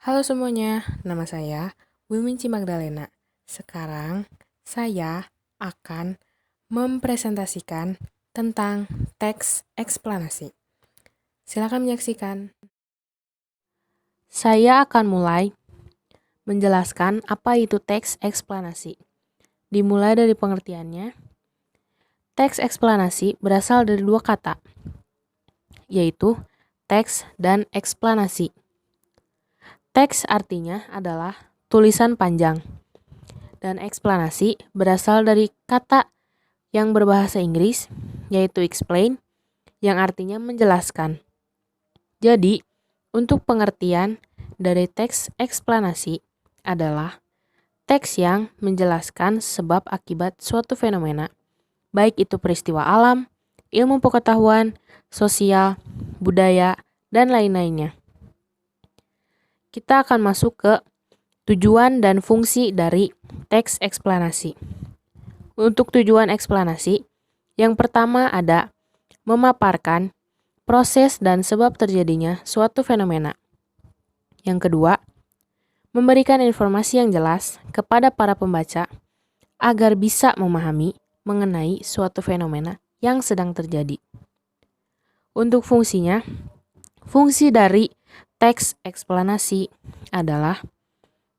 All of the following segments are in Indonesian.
Halo semuanya, nama saya Wiminci Magdalena. Sekarang saya akan mempresentasikan tentang teks eksplanasi. Silakan menyaksikan. Saya akan mulai menjelaskan apa itu teks eksplanasi. Dimulai dari pengertiannya. Teks eksplanasi berasal dari dua kata, yaitu teks dan eksplanasi. Teks artinya adalah tulisan panjang, dan eksplanasi berasal dari kata yang berbahasa Inggris, yaitu explain, yang artinya menjelaskan. Jadi, untuk pengertian dari teks eksplanasi adalah teks yang menjelaskan sebab akibat suatu fenomena, baik itu peristiwa alam, ilmu pengetahuan, sosial, budaya, dan lain-lainnya. Kita akan masuk ke tujuan dan fungsi dari teks eksplanasi. Untuk tujuan eksplanasi, yang pertama ada memaparkan proses dan sebab terjadinya suatu fenomena. Yang kedua, memberikan informasi yang jelas kepada para pembaca agar bisa memahami mengenai suatu fenomena yang sedang terjadi. Untuk fungsinya, fungsi dari teks eksplanasi adalah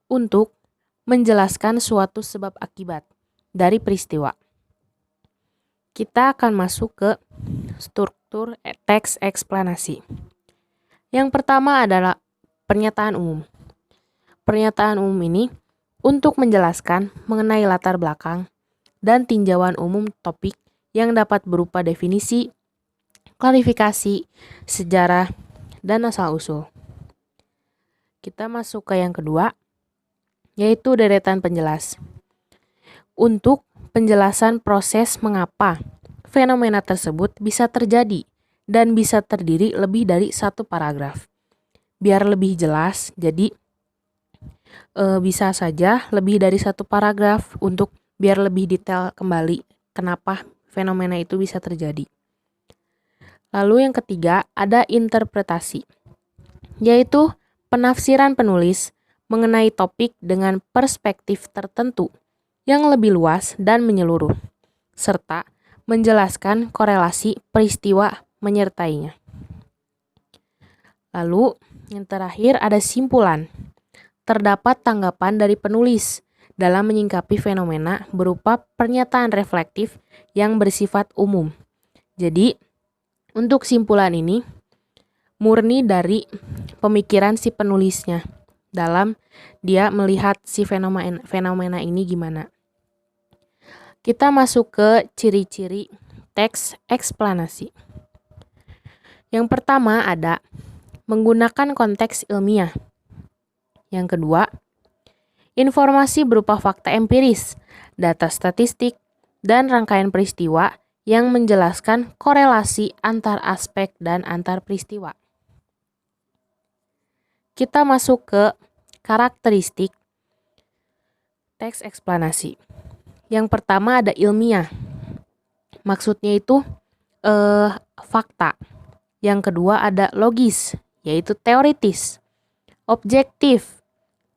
untuk menjelaskan suatu sebab akibat dari peristiwa. Kita akan masuk ke struktur teks eksplanasi. Yang pertama adalah pernyataan umum. Pernyataan umum ini untuk menjelaskan mengenai latar belakang dan tinjauan umum topik yang dapat berupa definisi, klarifikasi, sejarah, dan asal-usul. Kita masuk ke yang kedua, yaitu deretan penjelas. Untuk penjelasan proses mengapa fenomena tersebut bisa terjadi dan bisa terdiri lebih dari satu paragraf. Biar lebih jelas, jadi bisa saja lebih dari satu paragraf untuk biar lebih detail kembali kenapa fenomena itu bisa terjadi. Lalu yang ketiga ada interpretasi, yaitu penafsiran penulis mengenai topik dengan perspektif tertentu yang lebih luas dan menyeluruh, serta menjelaskan korelasi peristiwa menyertainya. Lalu yang terakhir ada simpulan. Terdapat tanggapan dari penulis dalam menyingkapi fenomena berupa pernyataan reflektif yang bersifat umum. Jadi, untuk simpulan ini murni dari pemikiran si penulisnya dalam dia melihat si fenomena ini gimana. Kita masuk ke ciri-ciri teks eksplanasi. Yang pertama ada menggunakan konteks ilmiah. Yang kedua, informasi berupa fakta empiris, data statistik, dan rangkaian peristiwa yang menjelaskan korelasi antar aspek dan antar peristiwa. Kita masuk ke karakteristik teks eksplanasi. Yang pertama ada ilmiah. Maksudnya itu fakta. Yang kedua ada logis, yaitu teoritis. Objektif,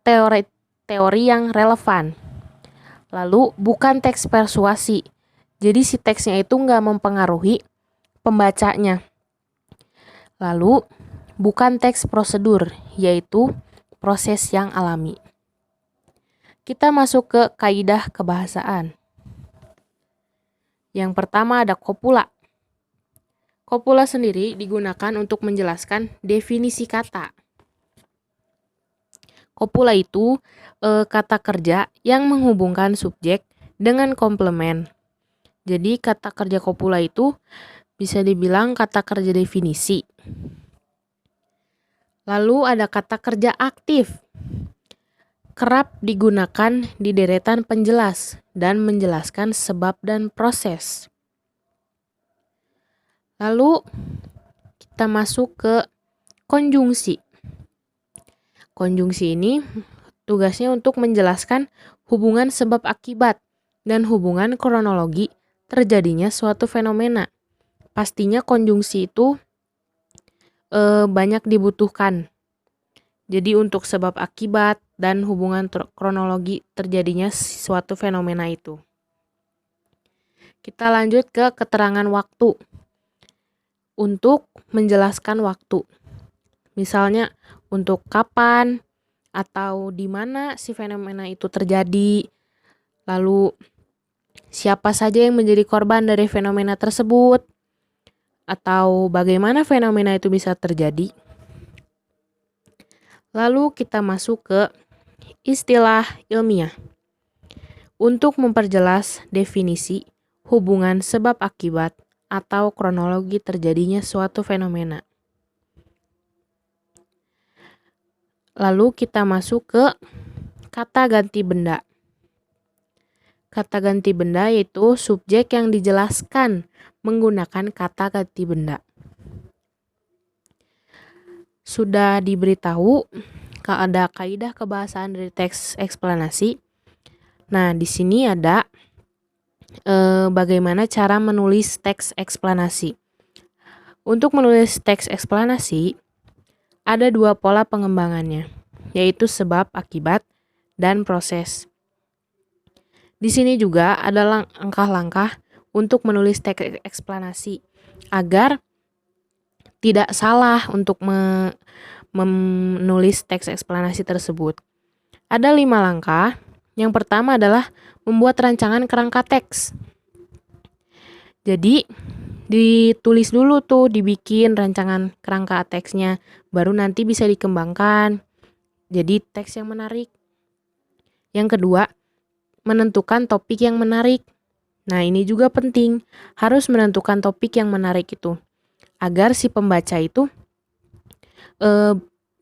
teori yang relevan. Lalu bukan teks persuasi. Jadi si teksnya itu nggak mempengaruhi pembacanya. Lalu bukan teks prosedur, yaitu proses yang alami. Kita masuk ke kaidah kebahasaan. Yang pertama ada kopula. Kopula sendiri digunakan untuk menjelaskan definisi kata. Kopula itu kata kerja yang menghubungkan subjek dengan komplement. Jadi kata kerja kopula itu bisa dibilang kata kerja definisi. Lalu ada kata kerja aktif. Kerap digunakan di deretan penjelas dan menjelaskan sebab dan proses. Lalu kita masuk ke konjungsi. Konjungsi ini tugasnya untuk menjelaskan hubungan sebab akibat dan hubungan kronologi terjadinya suatu fenomena. Pastinya konjungsi itu banyak dibutuhkan. Jadi untuk sebab akibat dan hubungan kronologi terjadinya suatu fenomena itu. Kita lanjut ke keterangan waktu. Untuk menjelaskan waktu. Misalnya untuk kapan atau di mana si fenomena itu terjadi. Lalu siapa saja yang menjadi korban dari fenomena tersebut. Atau bagaimana fenomena itu bisa terjadi. Lalu kita masuk ke istilah ilmiah. Untuk memperjelas definisi, hubungan sebab akibat, atau kronologi terjadinya suatu fenomena. Lalu kita masuk ke kata ganti benda. Kata ganti benda yaitu subjek yang dijelaskan menggunakan kata ganti benda. Sudah diberitahu ada kaidah kebahasaan dari teks eksplanasi. Nah, di sini ada bagaimana cara menulis teks eksplanasi. Untuk menulis teks eksplanasi, ada 2 pola pengembangannya, yaitu sebab, akibat, dan proses. Di sini juga ada langkah-langkah untuk menulis teks eksplanasi, agar tidak salah untuk menulis teks eksplanasi tersebut. Ada 5 langkah. Yang pertama adalah membuat rancangan kerangka teks. Jadi ditulis dulu tuh, dibikin rancangan kerangka teksnya, baru nanti bisa dikembangkan jadi teks yang menarik. Yang kedua, menentukan topik yang menarik. Nah, ini juga penting, harus menentukan topik yang menarik itu, agar si pembaca itu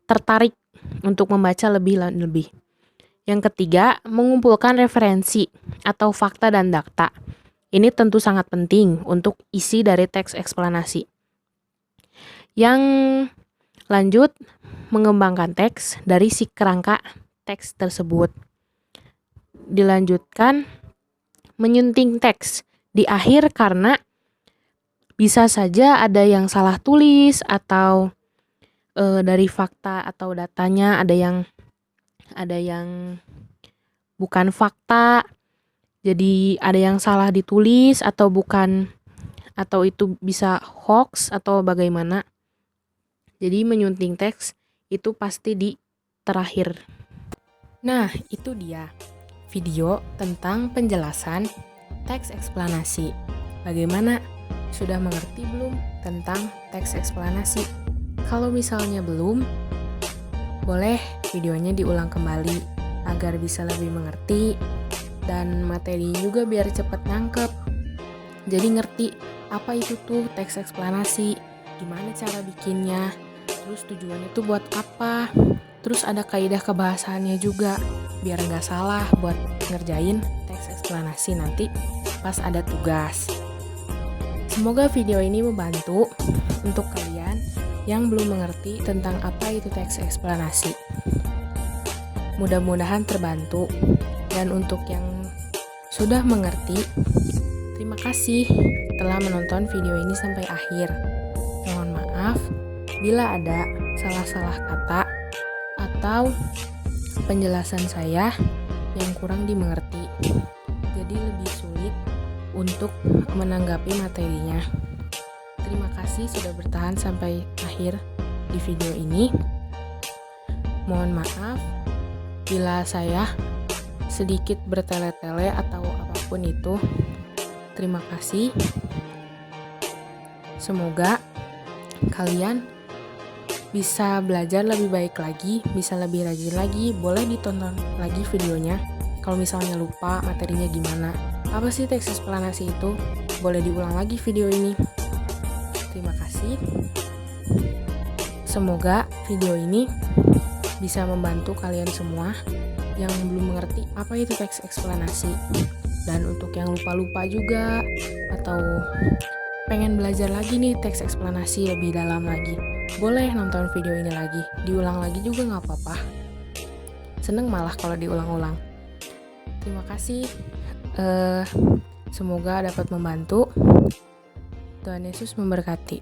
tertarik untuk membaca lebih. Yang ketiga, mengumpulkan referensi atau fakta dan data. Ini tentu sangat penting untuk isi dari teks eksplanasi. Yang lanjut, mengembangkan teks dari si kerangka teks tersebut. Dilanjutkan, menyunting teks di akhir karena bisa saja ada yang salah tulis atau dari fakta atau datanya ada yang bukan fakta, jadi ada yang salah ditulis atau bukan, atau itu bisa hoax atau bagaimana. Jadi menyunting teks itu pasti di terakhir. Nah, itu dia video tentang penjelasan teks eksplanasi. Bagaimana? Sudah mengerti belum tentang teks eksplanasi? Kalau misalnya belum, boleh videonya diulang kembali agar bisa lebih mengerti dan materinya juga biar cepat nangkep. Jadi ngerti apa itu tuh teks eksplanasi, gimana cara bikinnya, terus tujuannya tuh buat apa, terus ada kaidah kebahasaannya juga biar nggak salah buat ngerjain teks eksplanasi nanti pas ada tugas. Semoga video ini membantu untuk kalian yang belum mengerti tentang apa itu teks eksplanasi. Mudah-mudahan terbantu. Dan untuk yang sudah mengerti, terima kasih telah menonton video ini sampai akhir. Mohon maaf bila ada salah-salah kata atau penjelasan saya yang kurang dimengerti. Jadi lebih sulit untuk menanggapi materinya. Terima kasih sudah bertahan sampai akhir di video ini. Mohon maaf bila saya sedikit bertele-tele atau apapun itu. Terima kasih. Semoga kalian bisa belajar lebih baik lagi, bisa lebih rajin lagi. Boleh ditonton lagi videonya. Kalau misalnya lupa materinya gimana, apa sih teks eksplanasi itu, boleh diulang lagi video ini. Terima kasih. Semoga video ini bisa membantu kalian semua yang belum mengerti apa itu teks eksplanasi. Dan untuk yang lupa-lupa juga atau pengen belajar lagi nih teks eksplanasi lebih dalam lagi, boleh nonton video ini lagi. Diulang lagi juga nggak apa-apa. Seneng malah kalau diulang-ulang. Terima kasih. Semoga dapat membantu. Tuhan Yesus memberkati.